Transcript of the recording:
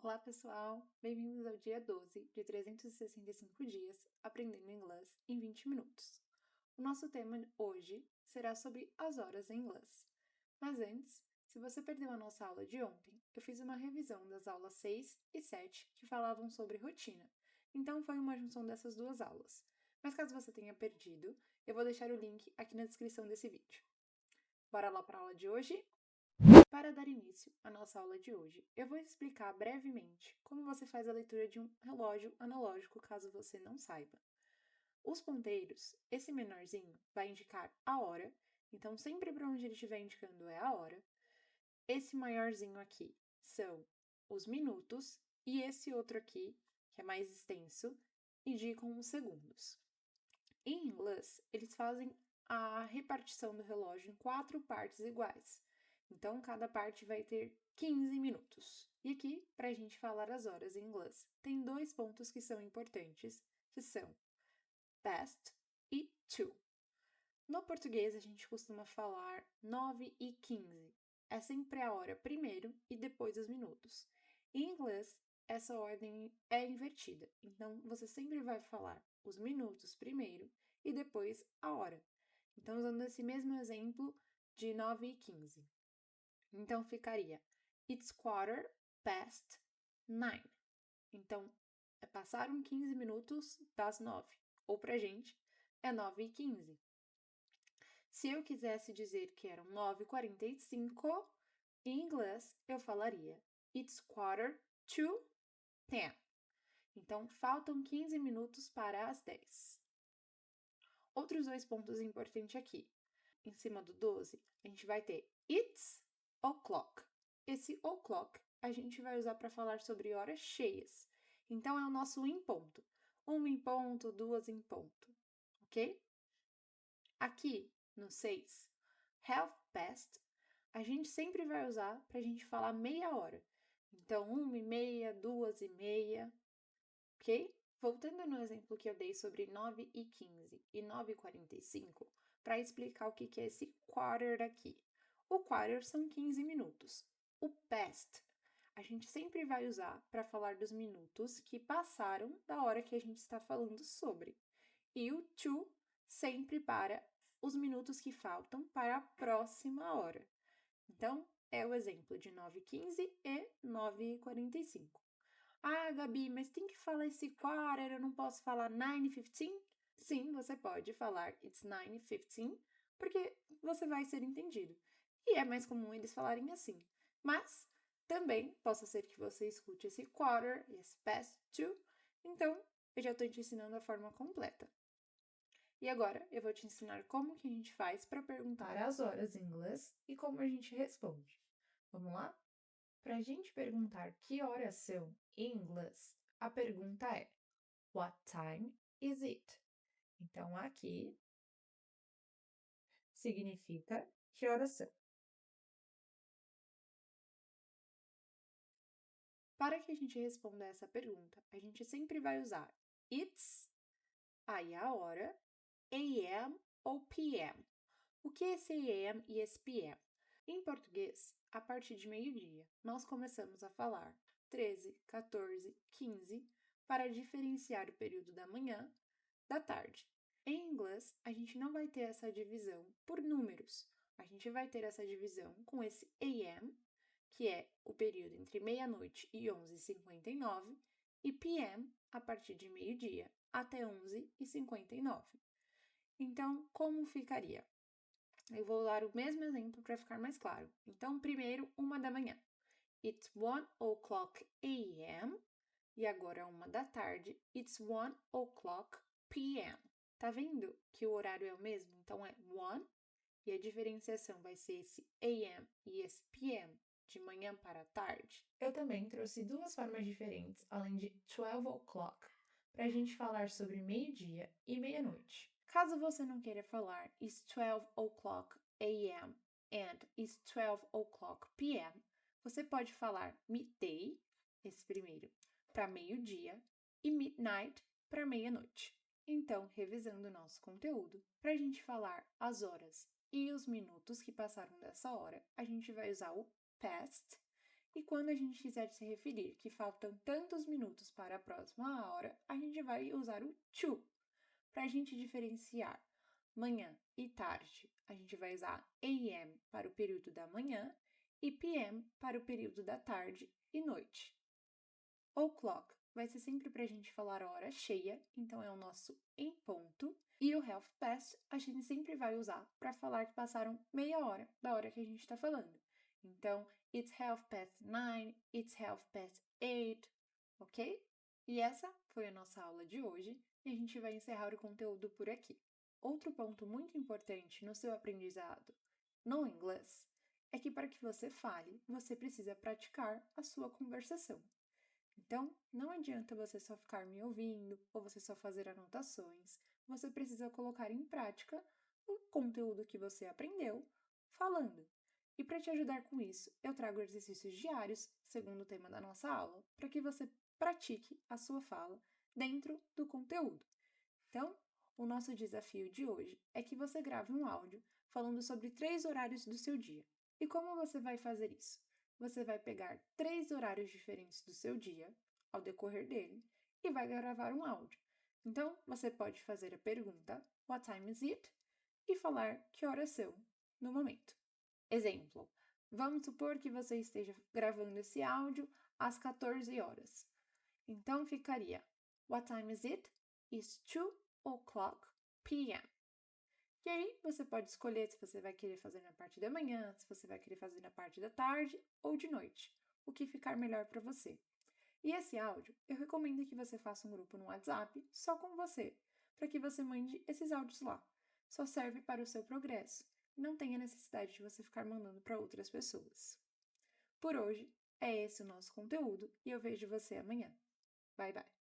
Olá, pessoal! Bem-vindos ao dia 12 de 365 dias aprendendo inglês em 20 minutos. O nosso tema hoje será sobre as horas em inglês. Mas antes, se você perdeu a nossa aula de ontem, eu fiz uma revisão das aulas 6 e 7 que falavam sobre rotina. Então foi uma junção dessas duas aulas. Mas caso você tenha perdido, eu vou deixar o link aqui na descrição desse vídeo. Bora lá para a aula de hoje? Para dar início à nossa aula de hoje, eu vou explicar brevemente como você faz a leitura de um relógio analógico, caso você não saiba. Os ponteiros, esse menorzinho, vai indicar a hora, então sempre para onde ele estiver indicando é a hora. Esse maiorzinho aqui são os minutos e esse outro aqui, que é mais extenso, indicam os segundos. Em inglês, eles fazem a repartição do relógio em 4 partes iguais. Então, cada parte vai ter 15 minutos. E aqui, para a gente falar as horas em inglês, tem 2 pontos que são importantes, que são past e to. No português, a gente costuma falar 9 e 15. É sempre a hora primeiro e depois os minutos. Em inglês, essa ordem é invertida. Então, você sempre vai falar os minutos primeiro e depois a hora. Então, usando esse mesmo exemplo de 9 e 15. Então, ficaria It's quarter past 9. Então, passaram 15 minutos das 9. Ou pra gente, é 9 e 15. Se eu quisesse dizer que eram 9h45, em inglês eu falaria It's quarter to 10. Então, faltam 15 minutos para as 10. Outros 2 pontos importantes aqui. Em cima do 12, a gente vai ter It's o'clock. Esse o'clock a gente vai usar para falar sobre horas cheias. Então, é o nosso em ponto. 1 em ponto, 2 em ponto. Ok? Aqui, no 6, half past, a gente sempre vai usar para a gente falar meia hora. Então, 1h30, 2h30, ok? Voltando no exemplo que eu dei sobre 9 e 15 e 9h45, para explicar o que é esse quarter aqui. O quarter são 15 minutos. O past, a gente sempre vai usar para falar dos minutos que passaram da hora que a gente está falando sobre. E o to, sempre para os minutos que faltam para a próxima hora. Então, é o exemplo de 9h15 e 9h45. Ah, Gabi, mas tem que falar esse quarter, eu não posso falar 9:15? Sim, você pode falar it's 9:15, porque você vai ser entendido. E é mais comum eles falarem assim. Mas também possa ser que você escute esse quarter e esse past to, então eu já estou te ensinando a forma completa. E agora eu vou te ensinar como que a gente faz para perguntar as horas em inglês e como a gente responde. Vamos lá? Para a gente perguntar que horas são em inglês, a pergunta é What time is it? Então, aqui significa que horas são. Para que a gente responda essa pergunta, a gente sempre vai usar it's, aí a hora, AM ou PM. O que é esse AM e esse PM? Em português, a partir de meio-dia, nós começamos a falar 13, 14, 15 para diferenciar o período da manhã da tarde. Em inglês, a gente não vai ter essa divisão por números. A gente vai ter essa divisão com esse AM, que é o período entre meia-noite e 11h59, e PM, a partir de meio-dia até 11h59. Então, como ficaria? Eu vou dar o mesmo exemplo para ficar mais claro. Então, primeiro, 1 da manhã. It's 1 o'clock a.m. E agora, 1 da tarde. It's 1 o'clock p.m. Tá vendo que o horário é o mesmo? Então, é 1 e a diferenciação vai ser esse a.m. e esse p.m. de manhã para tarde. Eu também trouxe 2 formas diferentes, além de 12 o'clock, para a gente falar sobre meio-dia e meia-noite. Caso você não queira falar It's 12 o'clock a.m. and It's 12 o'clock p.m., você pode falar midday, esse primeiro, para meio-dia, e midnight para meia-noite. Então, revisando o nosso conteúdo, para a gente falar as horas e os minutos que passaram dessa hora, a gente vai usar o past, E quando a gente quiser se referir que faltam tantos minutos para a próxima hora, a gente vai usar o to. Para a gente diferenciar manhã e tarde, a gente vai usar AM para o período da manhã e PM para o período da tarde e noite. O'clock vai ser sempre para a gente falar a hora cheia, então é o nosso em ponto. E o half past a gente sempre vai usar para falar que passaram meia hora da hora que a gente está falando. Então, it's half past 9, it's half past 8, ok? E essa foi a nossa aula de hoje e a gente vai encerrar o conteúdo por aqui. Outro ponto muito importante no seu aprendizado no inglês é que para que você fale, você precisa praticar a sua conversação. Então, não adianta você só ficar me ouvindo ou você só fazer anotações. Você precisa colocar em prática o conteúdo que você aprendeu falando. E para te ajudar com isso, eu trago exercícios diários, segundo o tema da nossa aula, para que você pratique a sua fala dentro do conteúdo. Então, o nosso desafio de hoje é que você grave um áudio falando sobre 3 horários do seu dia. E como você vai fazer isso? Você vai pegar 3 horários diferentes do seu dia, ao decorrer dele, e vai gravar um áudio. Então, você pode fazer a pergunta What time is it? E falar que horas são no momento. Exemplo, vamos supor que você esteja gravando esse áudio às 14 horas. Então, ficaria What time is it? It's 2:00 p.m. E aí, você pode escolher se você vai querer fazer na parte da manhã, se você vai querer fazer na parte da tarde ou de noite, o que ficar melhor para você. E esse áudio, eu recomendo que você faça um grupo no WhatsApp só com você, para que você mande esses áudios lá. Só serve para o seu progresso e não tem a necessidade de você ficar mandando para outras pessoas. Por hoje, é esse o nosso conteúdo e eu vejo você amanhã. Bye, bye!